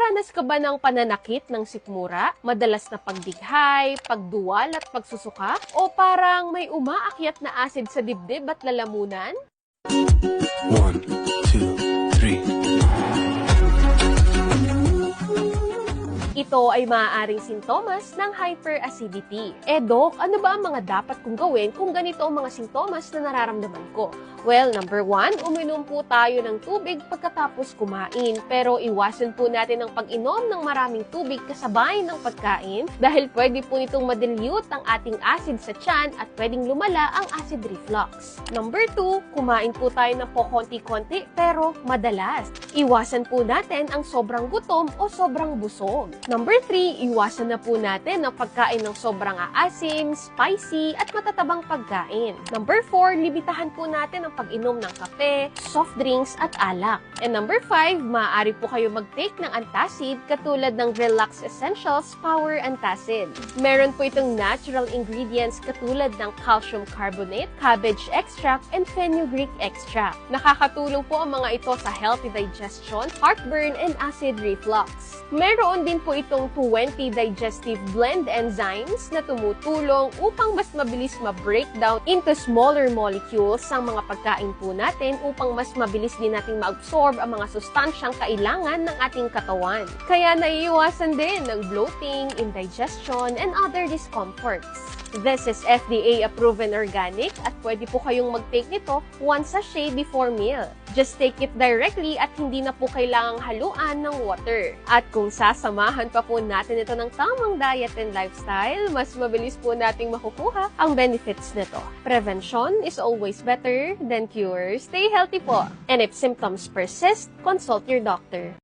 Nakakaranas ka ba ng pananakit ng sikmura? Madalas na pagdighay, pagduwal at pagsusuka? O parang may umaakyat na asid sa dibdib at lalamunan? 1, 2, 3. Ito ay maaaring sintomas ng hyperacidity. Doc, ano ba ang mga dapat kong gawin kung ganito ang mga sintomas na nararamdaman ko? Well, number 1, uminom po tayo ng tubig pagkatapos kumain. Pero iwasan po natin ang pag-inom ng maraming tubig kasabay ng pagkain dahil pwede po nitong madilute ang ating acid sa tiyan at pwedeng lumala ang acid reflux. Number 2, kumain po tayo ng konti-konti pero madalas. Iwasan po natin ang sobrang gutom o sobrang busog. Number 3, iwasan na po natin ang pagkain ng sobrang aasim, spicy, at matatabang pagkain. Number 4, limitahan po natin ang pag-inom ng kape, soft drinks, at alak. And number 5, maaari po kayo mag-take ng antacid katulad ng Relax Essentials Power Antacid. Meron po itong natural ingredients katulad ng calcium carbonate, cabbage extract, and fenugreek extract. Nakakatulong po ang mga ito sa healthy digestion, heartburn, and acid reflux. Meron din po itong 20 digestive blend enzymes na tumutulong upang mas mabilis ma-breakdown into smaller molecules ang mga pagkain po natin upang mas mabilis din nating ma-absorb ang mga sustansyang kailangan ng ating katawan. Kaya naiiwasan din ng bloating, indigestion, and other discomforts. This is FDA-approved and organic at pwede po kayong mag-take nito 1 sachet before meal. Just take it directly at hindi na po kailangang haluan ng water. At kung sasamahan pa po natin ito ng tamang diet and lifestyle, mas mabilis po nating makukuha ang benefits nito. Prevention is always better than cure. Stay healthy po. And if symptoms persist, consult your doctor.